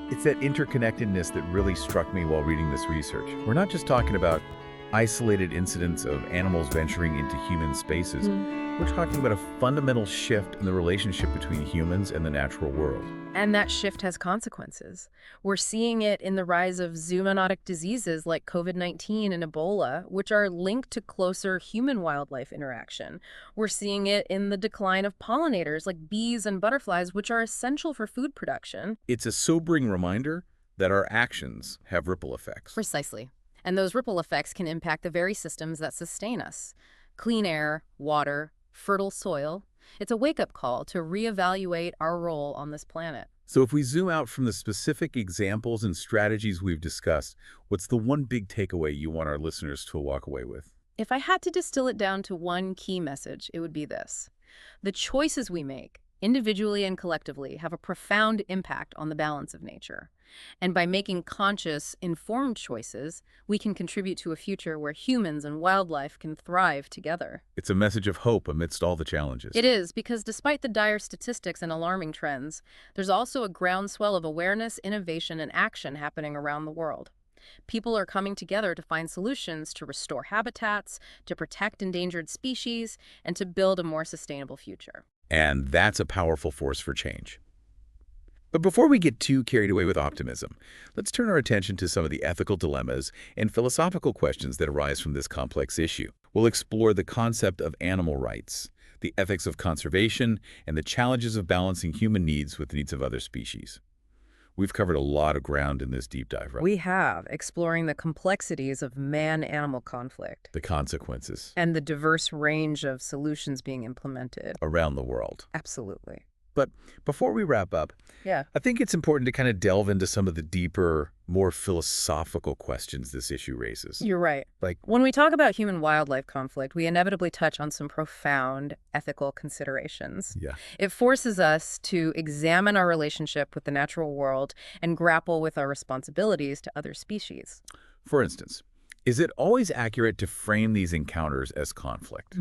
It's that interconnectedness that really struck me while reading this research. We're not just talking about isolated incidents of animals venturing into human spaces. We're talking about a fundamental shift in the relationship between humans and the natural world. And that shift has consequences. We're seeing it in the rise of zoonotic diseases like COVID-19 and Ebola, which are linked to closer human-wildlife interaction. We're seeing it in the decline of pollinators like bees and butterflies, which are essential for food production. It's a sobering reminder that our actions have ripple effects. Precisely. And those ripple effects can impact the very systems that sustain us. Clean air, water, fertile soil. It's a wake-up call to reevaluate our role on this planet. So if we zoom out from the specific examples and strategies we've discussed, what's the one big takeaway you want our listeners to walk away with? If I had to distill it down to one key message, it would be this. The choices we make, individually and collectively, have a profound impact on the balance of nature. And by making conscious, informed choices, we can contribute to a future where humans and wildlife can thrive together. It's a message of hope amidst all the challenges. It is, because despite the dire statistics and alarming trends, there's also a groundswell of awareness, innovation, and action happening around the world. People are coming together to find solutions to restore habitats, to protect endangered species, and to build a more sustainable future. And that's a powerful force for change. But before we get too carried away with optimism, let's turn our attention to some of the ethical dilemmas and philosophical questions that arise from this complex issue. We'll explore the concept of animal rights, the ethics of conservation, and the challenges of balancing human needs with the needs of other species. We've covered a lot of ground in this deep dive, right? We have, exploring the complexities of man-animal conflict. The consequences. And the diverse range of solutions being implemented. Around the world. Absolutely. But before we wrap up, I think it's important to kind of delve into some of the deeper, more philosophical questions this issue raises. You're right. Like, when we talk about human-wildlife conflict, we inevitably touch on some profound ethical considerations. It forces us to examine our relationship with the natural world and grapple with our responsibilities to other species. For instance, is it always accurate to frame these encounters as conflict?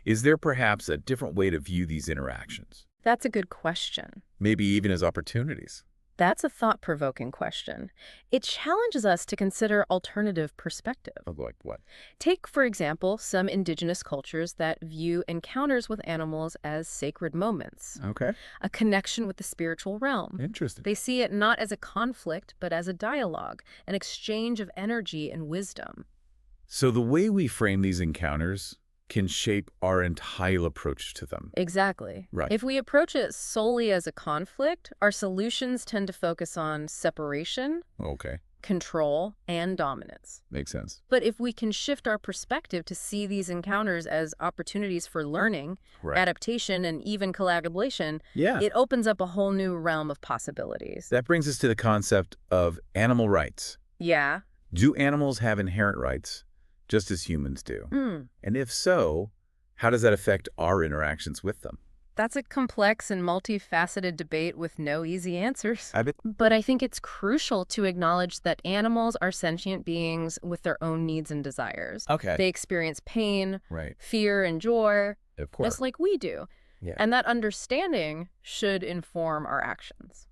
Is there perhaps a different way to view these interactions? That's a good question. Maybe even as opportunities. That's a thought-provoking question. It challenges us to consider alternative perspective. Like what? Take, for example, some indigenous cultures that view encounters with animals as sacred moments. Okay. A connection with the spiritual realm. Interesting. They see it not as a conflict, but as a dialogue, an exchange of energy and wisdom. So the way we frame these encounters can shape our entire approach to them. Exactly. Right. If we approach it solely as a conflict, our solutions tend to focus on separation, control, and dominance. Makes sense. But if we can shift our perspective to see these encounters as opportunities for learning, adaptation, and even collaboration, it opens up a whole new realm of possibilities. That brings us to the concept of animal rights. Yeah. Do animals have inherent rights, just as humans do? And if so, how does that affect our interactions with them? That's a complex and multifaceted debate with no easy answers. I bet. But I think it's crucial to acknowledge that animals are sentient beings with their own needs and desires. They experience pain, fear, and joy, just like we do. And that understanding should inform our actions.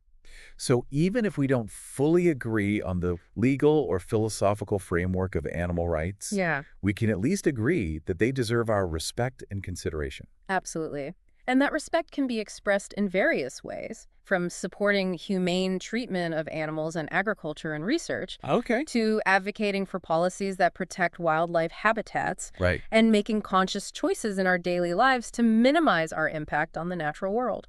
So even if we don't fully agree on the legal or philosophical framework of animal rights, we can at least agree that they deserve our respect and consideration. Absolutely. And that respect can be expressed in various ways, from supporting humane treatment of animals in agriculture and research, to advocating for policies that protect wildlife habitats, and making conscious choices in our daily lives to minimize our impact on the natural world.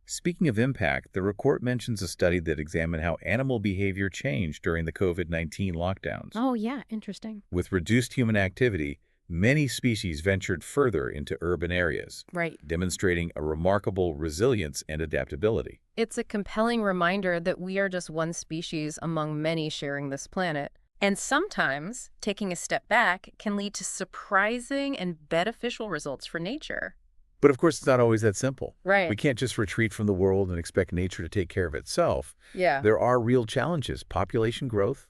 Speaking of impact, the report mentions a study that examined how animal behavior changed during the COVID-19 lockdowns. Oh, yeah, interesting. With reduced human activity, many species ventured further into urban areas, demonstrating a remarkable resilience and adaptability. It's a compelling reminder that we are just one species among many sharing this planet. And sometimes, taking a step back can lead to surprising and beneficial results for nature. But of course, it's not always that simple. Right. We can't just retreat from the world and expect nature to take care of itself. Yeah. There are real challenges: population growth,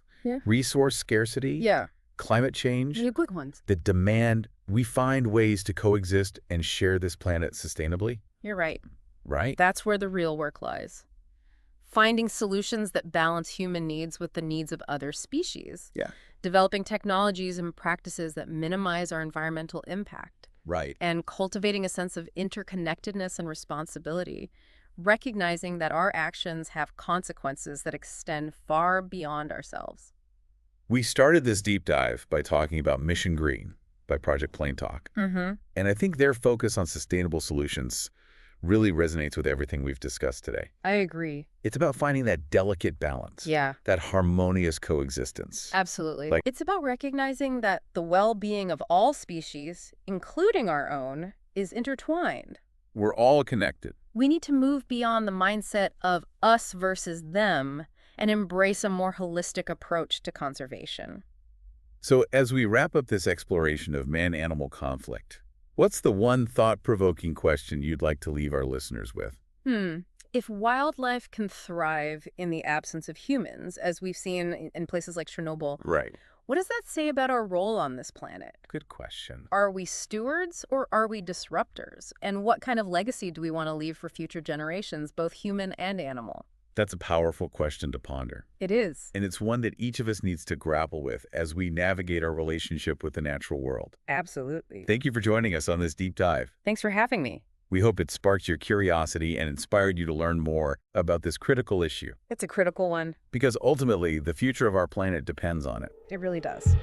resource scarcity, climate change, quick ones, that demand we find ways to coexist and share this planet sustainably. You're right. Right? That's where the real work lies. finding solutions that balance human needs with the needs of other species, Yeah. developing technologies and practices that minimize our environmental impact, Right. and cultivating a sense of interconnectedness and responsibility, recognizing that our actions have consequences that extend far beyond ourselves. We started this deep dive by talking about Mission Green by Project Plain Talk. Mm-hmm. And I think their focus on sustainable solutions really resonates with everything we've discussed today. I agree. It's about finding that delicate balance, Yeah. that harmonious coexistence. Absolutely. Like- It's about recognizing that the well-being of all species, including our own, is intertwined. We're all connected. We need to move beyond the mindset of us versus them and embrace a more holistic approach to conservation. So as we wrap up this exploration of man-animal conflict, what's the one thought-provoking question you'd like to leave our listeners with? If wildlife can thrive in the absence of humans, as we've seen in places like Chernobyl, Right. what does that say about our role on this planet? Good question. Are we stewards or are we disruptors? And what kind of legacy do we want to leave for future generations, both human and animal? That's a powerful question to ponder. It is. And it's one that each of us needs to grapple with as we navigate our relationship with the natural world. Absolutely. Thank you for joining us on this deep dive. Thanks for having me. We hope it sparked your curiosity and inspired you to learn more about this critical issue. It's a critical one. Because ultimately, the future of our planet depends on it. It really does.